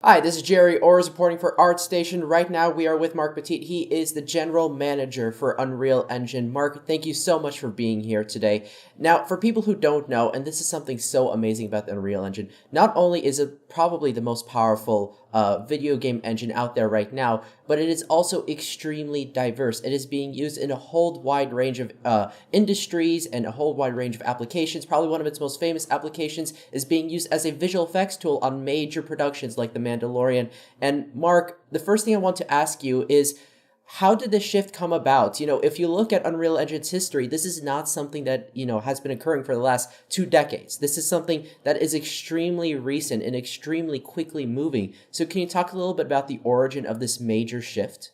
Hi, this is Jerry Orrs reporting for ArtStation. Right now, we are with Marc Petit. He is the general manager for Unreal Engine. Marc, thank you so much for being here today. Now, for people who don't know, and this is something so amazing about the Unreal Engine, not only is it probably the most powerful video game engine out there right now, but it is also extremely diverse. It is being used in a whole wide range of industries and a whole wide range of applications. Probably one of its most famous applications is being used as a visual effects tool on major productions like The Mandalorian. And Marc, the first thing I want to ask you is, how did this shift come about? If you look at Unreal Engine's history, this is not something that, has been occurring for the last 2 decades. This is something that is extremely recent and extremely quickly moving. So can you talk a little bit about the origin of this major shift?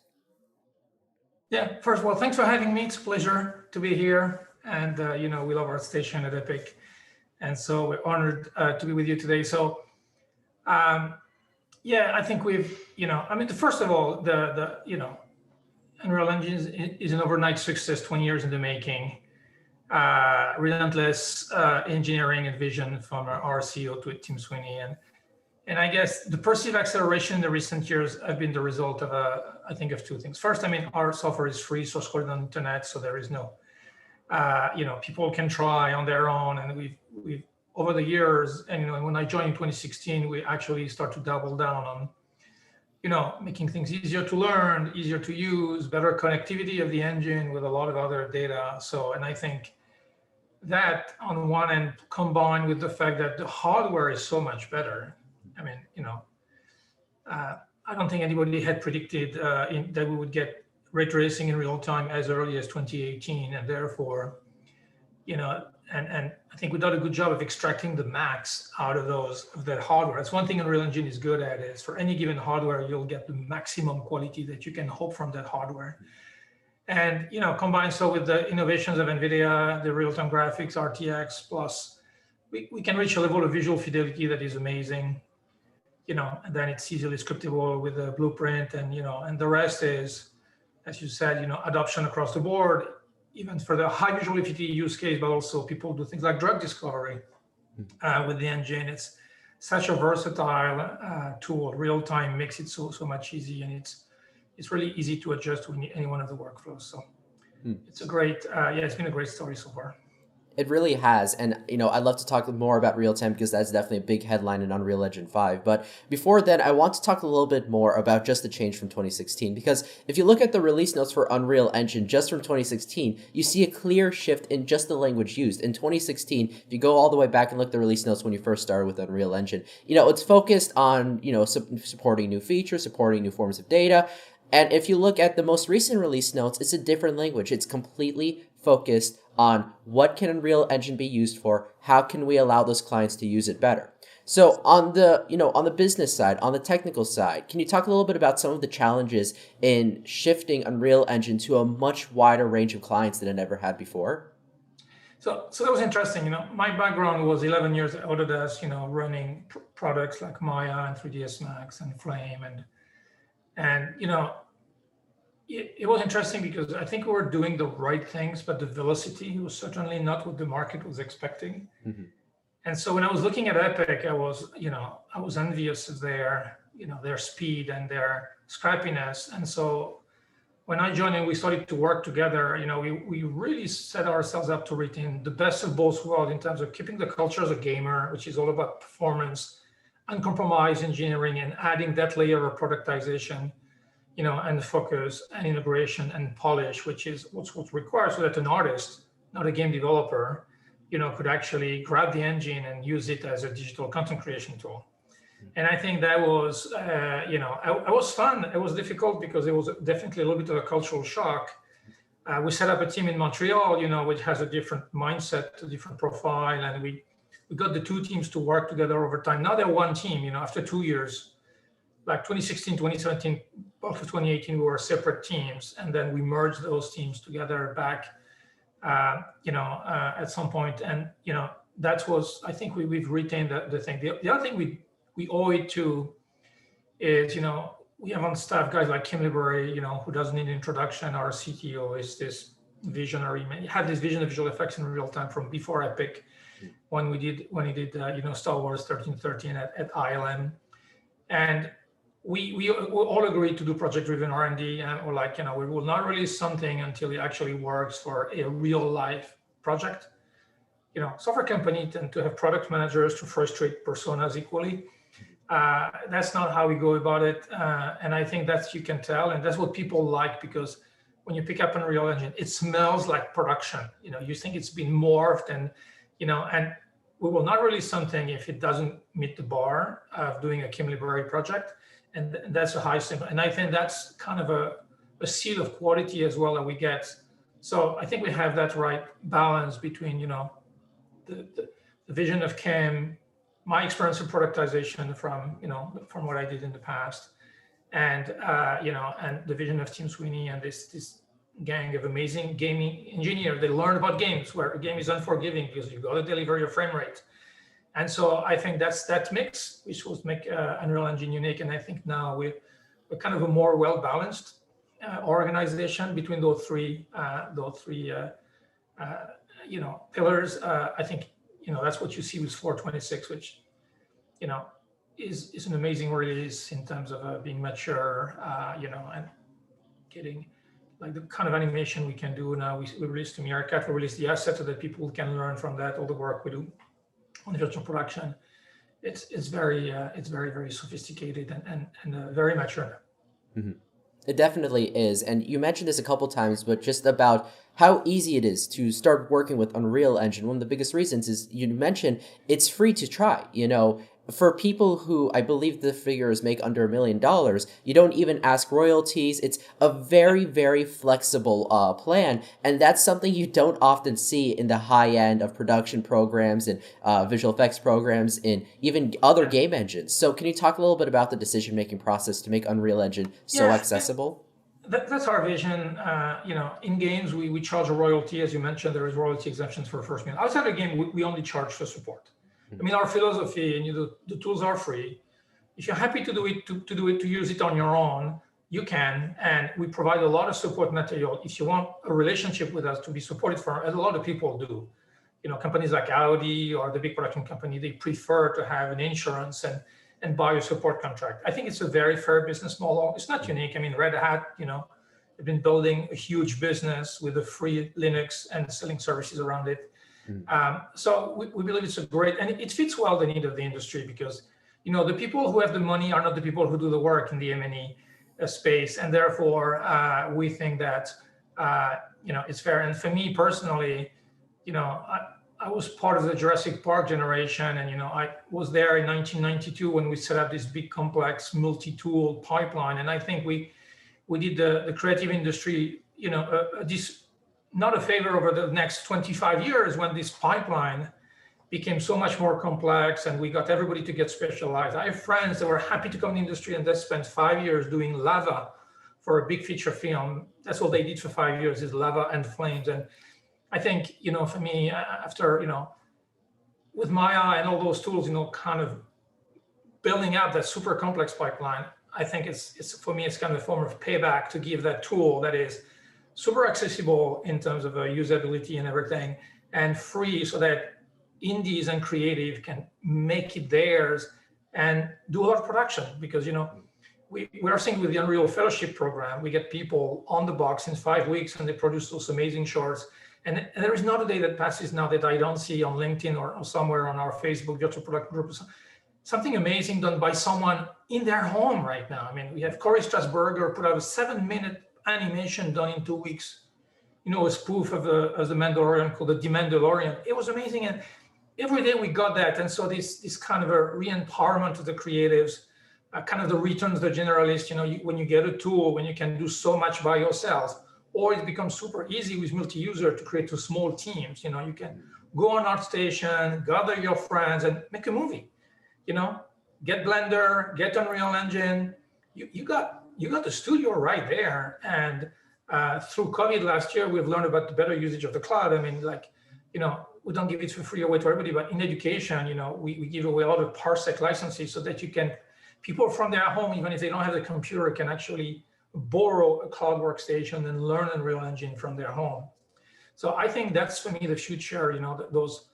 Yeah, first of all, thanks for having me. It's a pleasure to be here. And, we love our station at Epic. And so we're honored to be with you today. So, yeah, I think first of all, Unreal Engine is an overnight success, 20 years in the making. Relentless engineering and vision from our CEO to Tim Sweeney. And I guess the perceived acceleration in the recent years have been the result of, I think, of two things. First, our software is free, source code on the internet, so there is no, people can try on their own. And we've over the years, and when I joined in 2016, we actually start to double down on, making things easier to learn, easier to use, better connectivity of the engine with a lot of other data. So, and I think that on one end, combined with the fact that the hardware is so much better. I mean, I don't think anybody had predicted that we would get ray tracing in real time as early as 2018, and therefore, and I think we did a good job of extracting the max out of that hardware. That's one thing Unreal Engine is good at, is for any given hardware, you'll get the maximum quality that you can hope from that hardware. And combined so with the innovations of NVIDIA, the real-time graphics, RTX, plus we can reach a level of visual fidelity that is amazing. And then it's easily scriptable with a blueprint, and the rest is, as you said, adoption across the board, even for the high visual fidelity use case, but also people do things like drug discovery with the engine. It's such a versatile tool. Real time makes it so much easy, and it's really easy to adjust to any one of the workflows. So it's a great, it's been a great story so far. It really has, and I'd love to talk more about real time because that's definitely a big headline in Unreal Engine 5. But before then, I want to talk a little bit more about just the change from 2016, because if you look at the release notes for Unreal Engine just from 2016, you see a clear shift in just the language used. In 2016, if you go all the way back and look at the release notes when you first started with Unreal Engine, it's focused on supporting new features, supporting new forms of data. And if you look at the most recent release notes, it's a different language. It's completely focused on what can Unreal Engine be used for, how can we allow those clients to use it better. So on the business side, on the technical side, can you talk a little bit about some of the challenges in shifting Unreal Engine to a much wider range of clients than it ever had before? So that was interesting. My background was 11 years at Autodesk, running products like Maya and 3ds Max and Flame, and it was interesting because I think we were doing the right things, but the velocity was certainly not what the market was expecting. Mm-hmm. And so when I was looking at Epic, I was envious of their speed and their scrappiness. And so when I joined and we started to work together, we really set ourselves up to retain the best of both worlds in terms of keeping the culture as a gamer, which is all about performance, uncompromised engineering, and adding that layer of productization, and focus and integration and polish, which is what's required so that an artist, not a game developer, could actually grab the engine and use it as a digital content creation tool. And I think that was, it was fun. It was difficult because it was definitely a little bit of a cultural shock. We set up a team in Montreal, which has a different mindset, a different profile, and we got the two teams to work together over time. Now they're one team, after 2 years, like 2016, 2017, both of 2018, we were separate teams. And then we merged those teams together back, at some point. And, that was, I think we've retained the thing. The other thing we owe it to is, we have on staff guys like Kim Libery, who doesn't need an introduction. Our CTO is this visionary man. He had this vision of visual effects in real time from before Epic, when he did Star Wars 1313 at ILM. And we all agreed to do project-driven R&D, and we're like, we will not release something until it actually works for a real life project. Software companies tend to have product managers to frustrate personas equally. That's not how we go about it. And I think that's, you can tell, and that's what people like, because when you pick up Unreal Engine, it smells like production. You think it's been morphed, and we will not release something if it doesn't meet the bar of doing a Kim library project. And that's a high standard. And I think that's kind of a seal of quality as well that we get. So I think we have that right balance between, the vision of Kim, my experience in productization from what I did in the past, and and the vision of Tim Sweeney and this gang of amazing gaming engineers. They learn about games, where a game is unforgiving because you got to deliver your frame rate. And so I think that's that mix which will make Unreal Engine unique. And I think now we're kind of a more well-balanced organization between those three pillars. I think that's what you see with 426, which is an amazing release in terms of being mature, and getting like the kind of animation we can do now. We released the Meerkat, we released the asset so that people can learn from that, all the work we do on virtual production. It's very very sophisticated and very mature. Mm-hmm. It definitely is. And you mentioned this a couple times, but just about how easy it is to start working with Unreal Engine. One of the biggest reasons is you mentioned it's free to try. For people who, I believe the figures make under $1 million, you don't even ask royalties. It's a very, very flexible plan. And that's something you don't often see in the high end of production programs and visual effects programs in even other game engines. So can you talk a little bit about the decision-making process to make Unreal Engine so accessible? That's our vision. In games, we charge a royalty. As you mentioned, there is royalty exemptions for first million. Outside the game, we only charge for support. I mean, our philosophy, and the tools are free. If you're happy to do it, to use it on your own, you can. And we provide a lot of support material. If you want a relationship with us to be supported for, as a lot of people do, companies like Audi or the big production company, they prefer to have an insurance and buy a support contract. I think it's a very fair business model. It's not unique. I mean, Red Hat, they've been building a huge business with a free Linux and selling services around it. So we believe it's a great, and it fits well the need of the industry, because the people who have the money are not the people who do the work in the M&E space, and therefore we think that it's fair. And for me personally, I was part of the Jurassic Park generation, and I was there in 1992 when we set up this big complex multi-tool pipeline. And I think we did the creative industry not a favor over the next 25 years, when this pipeline became so much more complex and we got everybody to get specialized. I have friends that were happy to come in the industry and they spent 5 years doing lava for a big feature film. That's all they did for 5 years, is lava and flames. And I think, for me, after, with Maya and all those tools, kind of building out that super complex pipeline, I think it's for me, it's kind of a form of payback to give that tool that is super accessible in terms of usability and everything, and free, so that indies and creative can make it theirs and do a lot of production. Because we are seeing with the Unreal Fellowship program, we get people on the box in 5 weeks and they produce those amazing shorts. And there is not a day that passes now that I don't see on LinkedIn or somewhere on our Facebook virtual product group something amazing done by someone in their home right now. I mean, we have Corey Strasburger put out a 7-minute animation done in 2 weeks, a spoof of the Mandalorian called the Mandalorian. It was amazing. And every day we got that. And so this kind of a re-empowerment of the creatives, kind of the return to the generalist, when you get a tool, when you can do so much by yourself, or it becomes super easy with multi-user to create two small teams. You can go on ArtStation, gather your friends and make a movie, get Blender, get Unreal Engine. You got the studio right there. And through COVID last year, we've learned about the better usage of the cloud. I mean, we don't give it for free away to everybody, but in education, we give away a lot of Parsec licenses so that people from their home, even if they don't have the computer, can actually borrow a cloud workstation and learn Unreal Engine from their home. So I think that's, for me, the future, those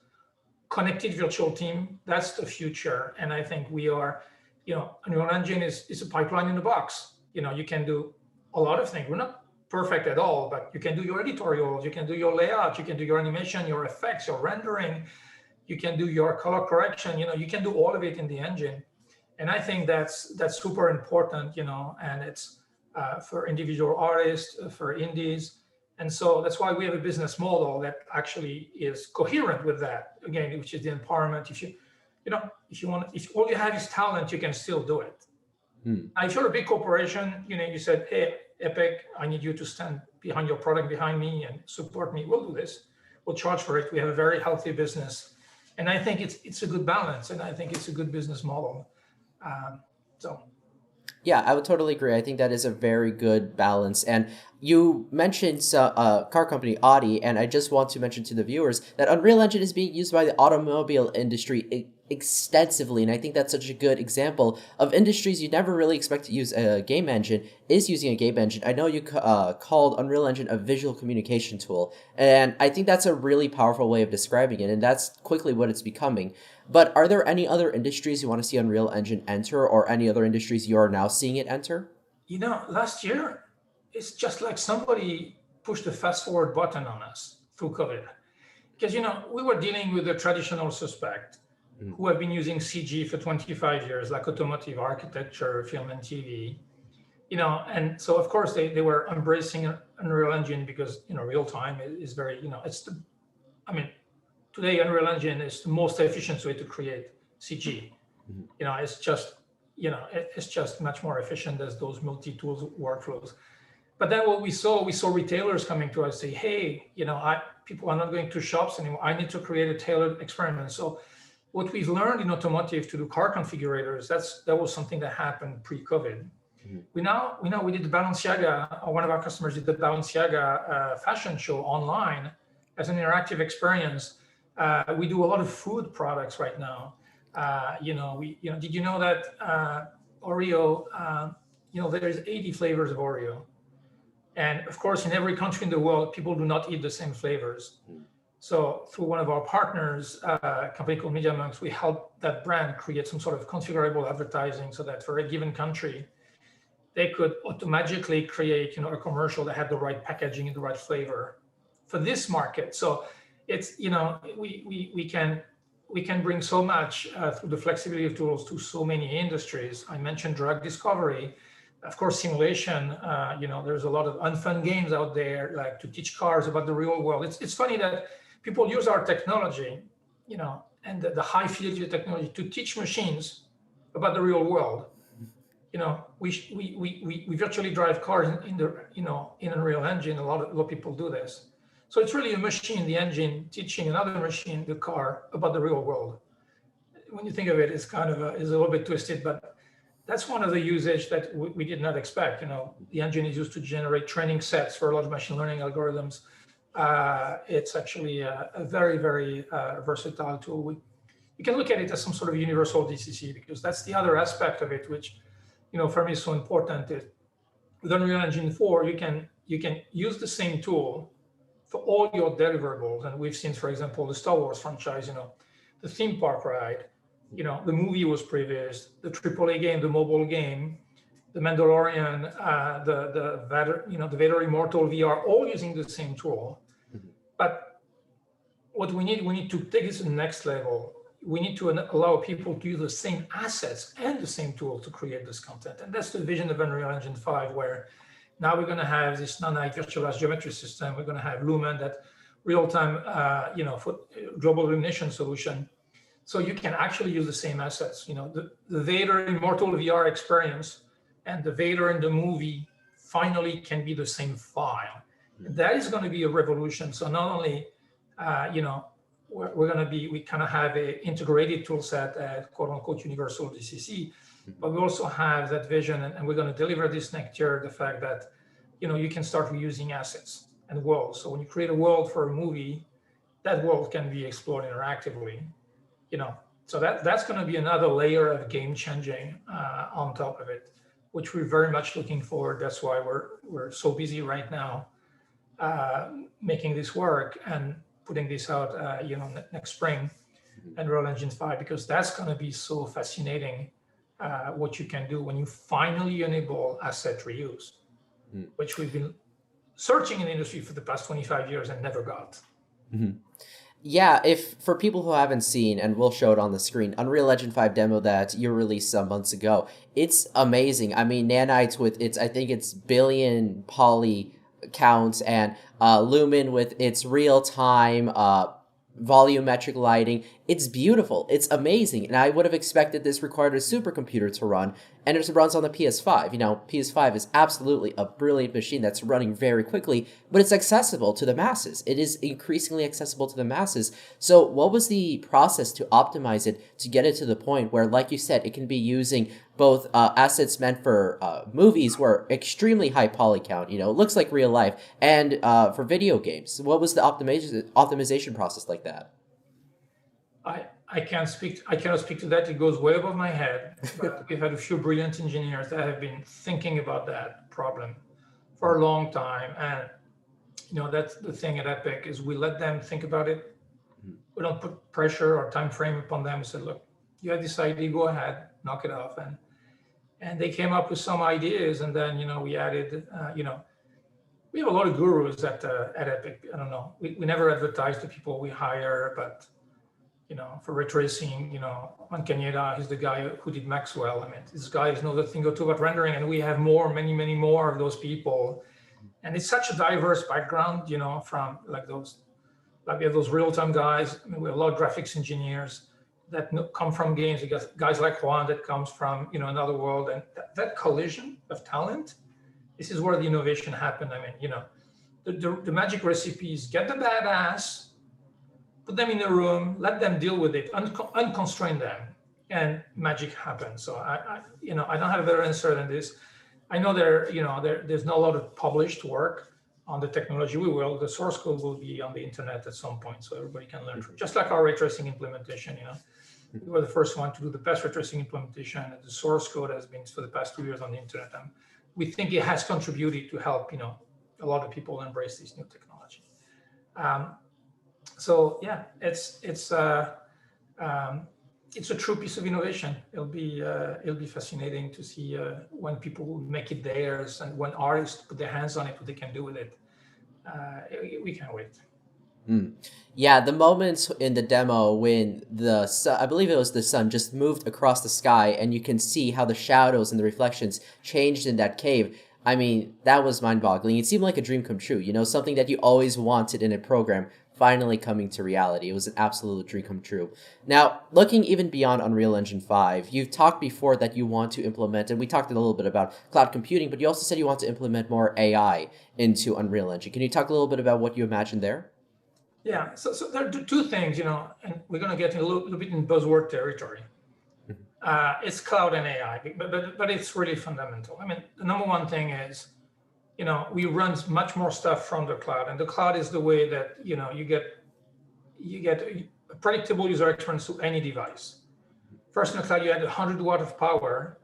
connected virtual team, that's the future. And I think we are Unreal Engine is a pipeline in the box. You can do a lot of things. We're not perfect at all, but you can do your editorials, you can do your layout, you can do your animation, your effects, your rendering, you can do your color correction. You can do all of it in the engine. And I think that's super important, and it's for individual artists, for indies. And so that's why we have a business model that actually is coherent with that, again, which is the empowerment. If all you have is talent, you can still do it. Now, if you're a big corporation, you said, hey, Epic, I need you to stand behind your product, behind me, and support me. We'll do this. We'll charge for it. We have a very healthy business. And I think it's a good balance, and I think it's a good business model. So Yeah, I would totally agree. I think that is a very good balance. And you mentioned car company Audi, and I just want to mention to the viewers that Unreal Engine is being used by the automobile industry extensively. And I think that's such a good example of industries you never really expect to use a game engine is using a game engine. I know you called Unreal Engine a visual communication tool, and I think that's a really powerful way of describing it, and that's quickly what it's becoming. But are there any other industries you want to see Unreal Engine enter, or any other industries you are now seeing it enter? last year, it's just like somebody pushed the fast forward button on us through COVID. Because, we were dealing with the traditional suspect who have been using CG for 25 years, like automotive, architecture, film and TV. And so of course they were embracing Unreal Engine because, real time is very, today Unreal Engine is the most efficient way to create CG. It's just, it's just much more efficient as those multi-tools workflows. But then what we saw retailers coming to us say, hey, people are not going to shops anymore. I need to create a tailored experiment. So what we've learned in automotive to do car configurators, that was something that happened pre-COVID. We did the Balenciaga, one of our customers did the Balenciaga fashion show online as an interactive experience. We do a lot of food products right now. Did you know that Oreo, there's 80 flavors of Oreo. And of course, in every country in the world, people do not eat the same flavors. So through one of our partners, a company called Media Monks, we helped that brand create some sort of configurable advertising so that for a given country, they could automatically create, a commercial that had the right packaging and the right flavor for this market. So it's, we can bring so much through the flexibility of tools to so many industries. I mentioned drug discovery, of course, simulation. There's a lot of unfun games out there, like to teach cars about the real world. It's funny that people use our technology, and the high fidelity technology to teach machines about the real world. We virtually drive cars in Unreal Engine. A lot of people do this. So it's really a machine, the engine, teaching another machine, the car, about the real world. When you think of it, it's kind of is a little bit twisted, but that's one of the usage that we did not expect. The engine is used to generate training sets for a lot of machine learning algorithms. It's actually a very, very versatile tool. You can look at it as some sort of universal DCC, because that's the other aspect of it, which for me is so important. With Unreal Engine 4, you can use the same tool for all your deliverables. And we've seen, for example, the Star Wars franchise, the theme park ride, the movie was previous, the AAA game, the mobile game, the Mandalorian, the Vader Immortal VR, all using the same tool. But what we need to take this to the next level. We need to allow people to use the same assets and the same tool to create this content. And that's the vision of Unreal Engine 5, where now we're going to have this Nanite virtualized geometry system. We're going to have Lumen, that real-time, for global illumination solution. So you can actually use the same assets. The Vader Immortal VR experience and the Vader in the movie finally can be the same file. That is going to be a revolution. So not only, we kind of have a integrated tool set at quote unquote universal DCC, but we also have that vision, and we're going to deliver this next year, the fact that, you can start reusing assets and worlds. So when you create a world for a movie, that world can be explored interactively, so that's going to be another layer of game changing on top of it, which we're very much looking forward. That's why we're so busy right now making this work and putting this out, next spring, Unreal Engine 5, because that's going to be so fascinating what you can do when you finally enable asset reuse, which we've been searching in the industry for the past 25 years and never got. Yeah, if for people who haven't seen, and we'll show it on the screen, Unreal Engine 5 demo that you released some months ago, it's amazing. I mean, nanites with its, I think it's billion poly counts, and Lumen with its real time volumetric lighting. It's beautiful. It's amazing. And I would have expected this required a supercomputer to run, and it runs on the PS5. You know, PS5 is absolutely a brilliant machine that's running very quickly, but it's accessible to the masses. It is increasingly accessible to the masses. So what was the process to optimize it to get it to the point where, like you said, it can be using both assets meant for movies where extremely high poly count, you know, it looks like real life, and for video games? What was the optimization process like that? I cannot speak to that. It goes way above my head. But we've had a few brilliant engineers that have been thinking about that problem for a long time. And you know, that's the thing at Epic is we let them think about it. We don't put pressure or time frame upon them. We said, look, you had this idea, go ahead, knock it off. And they came up with some ideas, and then you know we added we have a lot of gurus at Epic. I don't know. We never advertise the people we hire, but you know, for ray tracing, you know, Juan Cañeda, he's the guy who did Maxwell. I mean, this guy knows a thing or two about rendering, and we have many more of those people. And it's such a diverse background, you know, from like we have those real-time guys. I mean, we have a lot of graphics engineers that come from games. We got guys like Juan that comes from, you know, another world. And that collision of talent, this is where the innovation happened. I mean, you know, the magic recipe is get the badass, put them in a room, let them deal with it, unconstrain them, and magic happens. So I don't have a better answer than this. I know there's not a lot of published work on the technology. The source code will be on the internet at some point, so everybody can learn from. Just like our ray tracing implementation, you know, we were the first one to do the best ray tracing implementation, and the source code has been for the past 2 years on the internet. And we think it has contributed to help, you know, a lot of people embrace this new technology. So yeah, it's a true piece of innovation. It'll be fascinating to see when people make it theirs and when artists put their hands on it, what they can do with it. We can't wait. Yeah, the moments in the demo when the sun, I believe it was the sun, just moved across the sky, and you can see how the shadows and the reflections changed in that cave. I mean, that was mind-boggling. It seemed like a dream come true, you know, something that you always wanted in a program finally coming to reality. It was an absolute dream come true. Now, looking even beyond Unreal Engine 5, you've talked before that you want to implement, and we talked a little bit about cloud computing, but you also said you want to implement more AI into Unreal Engine. Can you talk a little bit about what you imagine there? Yeah, so there are two things, you know, and we're going to get a little bit in buzzword territory. It's cloud and AI, but it's really fundamental. I mean, the number one thing is, you know, we run much more stuff from the cloud, and the cloud is the way that, you know, you get a predictable user experience to any device. First in the cloud, you had 100 watt of power,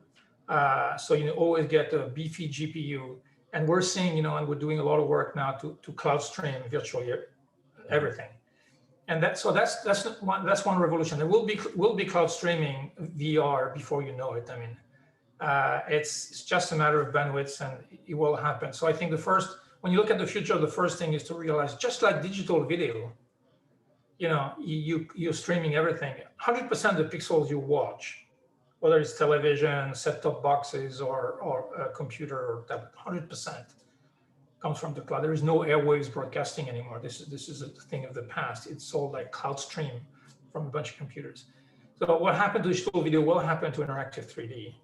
so you always get a beefy GPU. And we're seeing, you know, and we're doing a lot of work now to cloud stream virtually everything. And that's one revolution. There will be cloud streaming VR before you know it. I mean, it's just a matter of bandwidth, and it will happen. So I think when you look at the future, the first thing is to realize, just like digital video, you know, you're streaming everything. 100% of the pixels you watch, whether it's television, set-top boxes, or a computer or tablet, 100% comes from the cloud. There is no airwaves broadcasting anymore. This is a thing of the past. It's all like cloud stream from a bunch of computers. So what happened to digital video will happen to interactive 3D.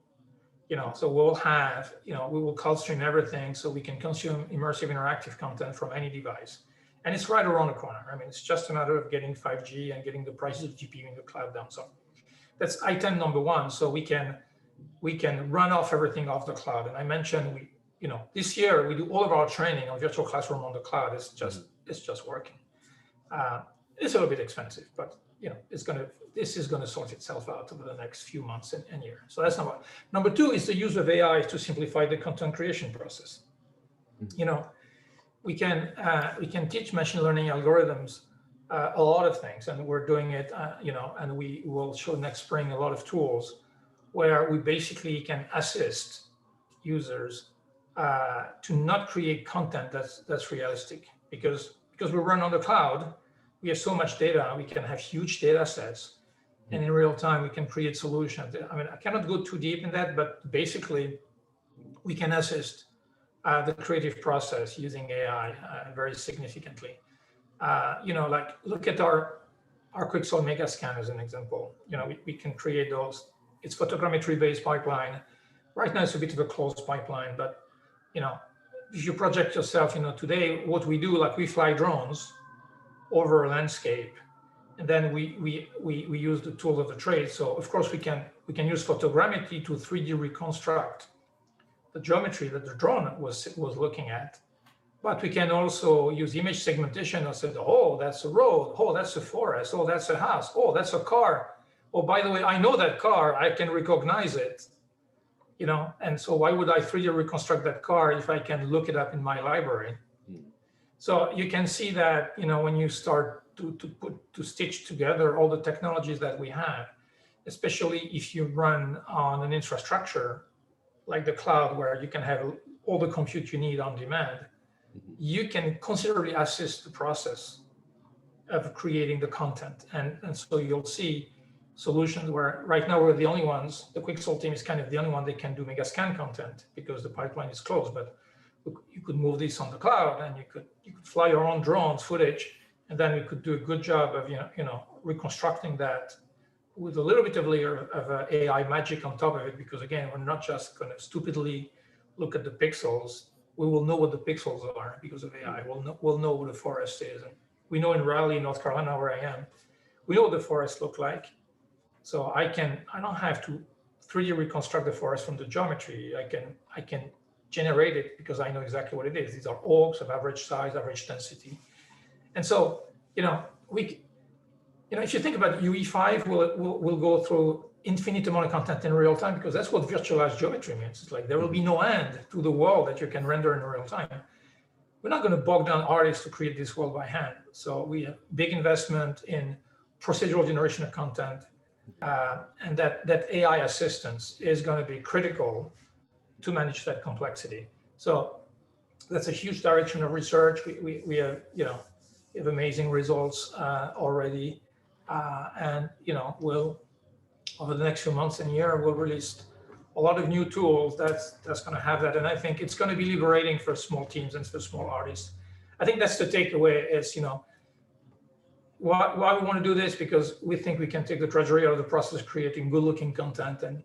You know, so we'll have, you know, we will cloud stream everything so we can consume immersive interactive content from any device. And it's right around the corner. I mean, it's just a matter of getting 5G and getting the prices of GPU in the cloud down. So that's item number one. So we can run off everything off the cloud. And I mentioned this year we do all of our training on virtual classroom on the cloud. It's just working. It's a little bit expensive, but you know, this is gonna sort itself out over the next few months and year. So that's number one. Number two is the use of AI to simplify the content creation process. You know, we can teach machine learning algorithms a lot of things, and we're doing it. You know, and we will show next spring a lot of tools where we basically can assist users to not create content that's realistic, because we run on the cloud, we have so much data, we can have huge data sets, and in real time we can create solutions. I mean, I cannot go too deep in that, but basically we can assist the creative process using AI very significantly. Like look at our Quixel Megascan as an example. We can create those. It's photogrammetry based pipeline. Right now it's a bit of a closed pipeline, but you know, if you project yourself, today what we do, like we fly drones over a landscape, and then we use the tools of the trade. So of course we can use photogrammetry to 3D reconstruct the geometry that the drone was looking at. But we can also use image segmentation and say, oh, that's a road. Oh, that's a forest. Oh, that's a house. Oh, that's a car. Oh, by the way, I know that car. I can recognize it. And so why would I 3D reconstruct that car if I can look it up in my library? So you can see that, when you start to stitch together all the technologies that we have, especially if you run on an infrastructure like the cloud, where you can have all the compute you need on demand, you can considerably assist the process of creating the content. And so you'll see solutions where right now we're the only ones, the Quixel team is kind of the only one that can do Megascan content because the pipeline is closed. But you could move this on the cloud, and you could fly your own drones footage, and then we could do a good job of reconstructing that with a little bit of layer of AI magic on top of it, because again, we're not just going to stupidly look at the pixels. We will know what the pixels are because of AI. We'll know what the forest is. And we know in Raleigh, North Carolina, where I am, we know what the forests look like. So I don't have to 3D reconstruct the forest from the geometry. I can generate it because I know exactly what it is. These are oaks of average size, average density. And so, if you think about UE5, we'll go through infinite amount of content in real time, because that's what virtualized geometry means. It's like there will be no end to the world that you can render in real time. We're not going to bog down artists to create this world by hand. So we have big investment in procedural generation of content, and that AI assistance is going to be critical to manage that complexity. So that's a huge direction of research. We have, we have amazing results already. And we'll, over the next few months and year, we'll release a lot of new tools that's going to have that. And I think it's going to be liberating for small teams and for small artists. I think that's the takeaway is, why we want to do this, because we think we can take the drudgery out of the process of creating good looking content. And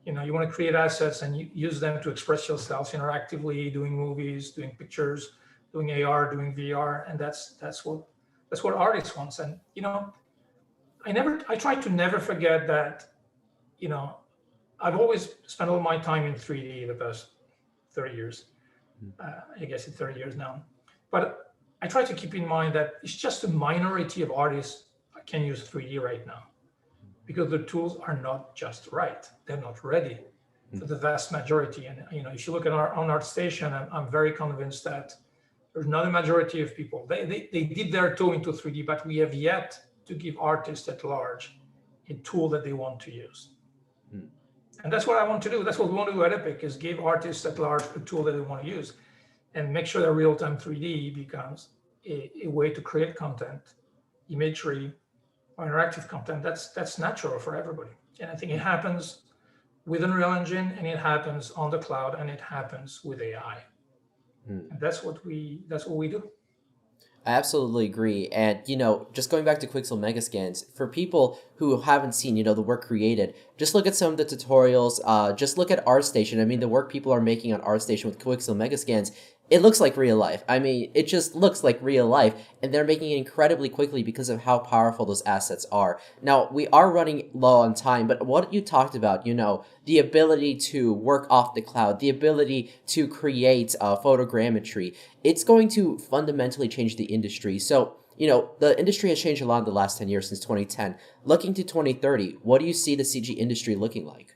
you want to create assets and use them to express yourself interactively, doing movies, doing pictures, doing AR, doing VR. And that's what artists wants. And I try to never forget that, I've always spent all my time in 3D the past 30 years. I guess it's 30 years now. But I try to keep in mind that it's just a minority of artists can use 3D right now, because the tools are not just right. They're not ready for the vast majority. And if you look at our own ArtStation, I'm very convinced that there's not a majority of people. They did their toe into 3D, but we have yet to give artists at large a tool that they want to use. And that's what I want to do. That's what we want to do at Epic, is give artists at large a tool that they want to use, and make sure that real-time 3D becomes a way to create content, imagery, or interactive content that's natural for everybody. And I think it happens with Unreal Engine, and it happens on the cloud, and it happens with AI. And that's what we do. I absolutely agree. And, just going back to Quixel Megascans, for people who haven't seen, the work created, just look at some of the tutorials, just look at ArtStation. I mean, the work people are making on ArtStation with Quixel Megascans, it looks like real life. I mean, it just looks like real life, and they're making it incredibly quickly because of how powerful those assets are. Now, we are running low on time, but what you talked about, the ability to work off the cloud, the ability to create photogrammetry, it's going to fundamentally change the industry. So, the industry has changed a lot in the last 10 years since 2010. Looking to 2030, what do you see the CG industry looking like?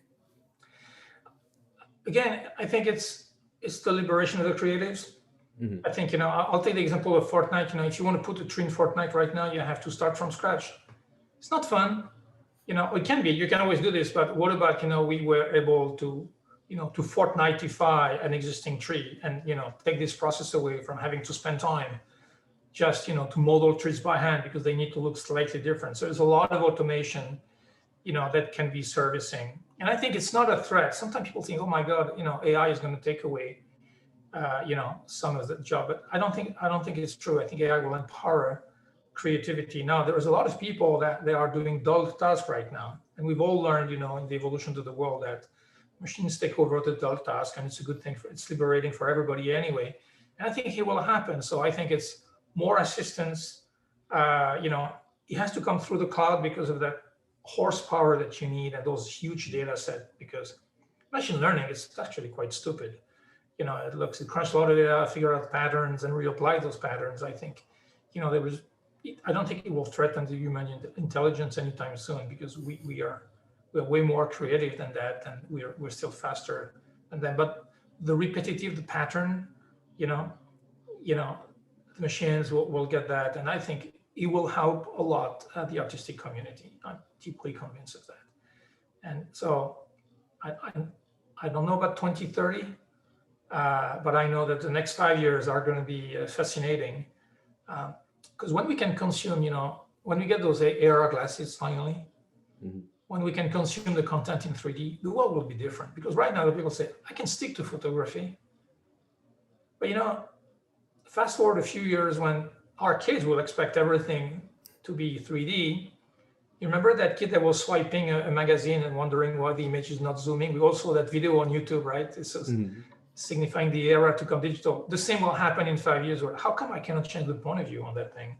Again, I think it's the liberation of the creatives. I think, I'll take the example of Fortnite. If you want to put a tree in Fortnite right now, you have to start from scratch. It's not fun. It can be, you can always do this, but what about, we were able to, to fortnightify an existing tree and, take this process away from having to spend time just, to model trees by hand because they need to look slightly different. So there's a lot of automation, that can be servicing. And I think it's not a threat. Sometimes people think, oh my God, AI is going to take away, some of the job, but I don't think it's true. I think AI will empower creativity. Now, there's a lot of people that they are doing dull tasks right now. And we've all learned, in the evolution of the world that machines take over the dull task, and it's a good thing it's liberating for everybody anyway. And I think it will happen. So I think it's more assistance. It has to come through the cloud because of that horsepower that you need and those huge data set, because machine learning is actually quite stupid. It crunches a lot of data, figure out patterns, and reapply those patterns. I think, I don't think it will threaten the human intelligence anytime soon, because we're way more creative than that, and we're still faster than them. But the repetitive, the pattern, the machines will get that, and I think it will help a lot the artistic community. I'm deeply convinced of that. And so I don't know about 2030. But I know that the next 5 years are going to be fascinating, because when we can consume, when we get those AR glasses finally, when we can consume the content in 3D, the world will be different. Because right now, the people say, I can stick to photography. But, fast forward a few years when our kids will expect everything to be 3D. You remember that kid that was swiping a magazine and wondering why the image is not zooming? We all saw that video on YouTube, right? This is signifying the era to come digital. The same will happen in 5 years. Where how come I cannot change the point of view on that thing?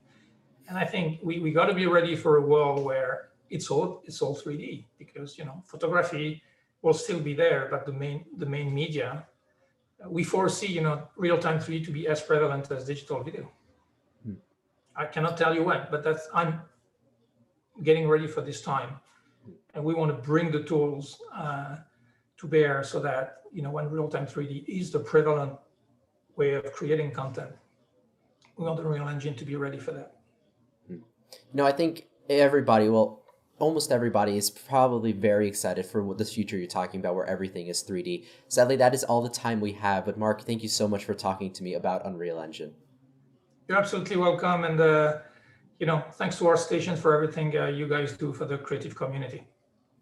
And I think we got to be ready for a world where it's all 3D, because photography will still be there, but the main media, we foresee real-time 3D to be as prevalent as digital video. I cannot tell you when, but I'm getting ready for this time, and we want to bring the tools to bear so that when real-time 3D is the prevalent way of creating content, we want the Unreal Engine to be ready for that. I think almost everybody is probably very excited for the future you're talking about, where everything is 3D. Sadly, that is all the time we have. But Marc, thank you so much for talking to me about Unreal Engine. You're absolutely welcome. And, thanks to ArtStation for everything you guys do for the creative community.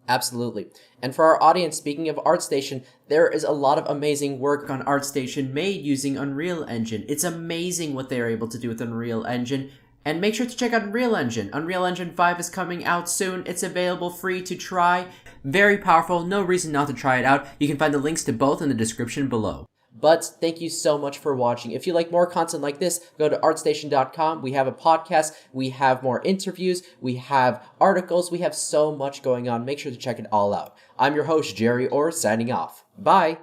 Absolutely. And for our audience, speaking of ArtStation, there is a lot of amazing work on ArtStation made using Unreal Engine. It's amazing what they're able to do with Unreal Engine. And make sure to check out Unreal Engine. Unreal Engine 5 is coming out soon. It's available free to try. Very powerful. No reason not to try it out. You can find the links to both in the description below. But thank you so much for watching. If you like more content like this, go to artstation.com. We have a podcast. We have more interviews. We have articles. We have so much going on. Make sure to check it all out. I'm your host, Jerry Orr, signing off. Bye.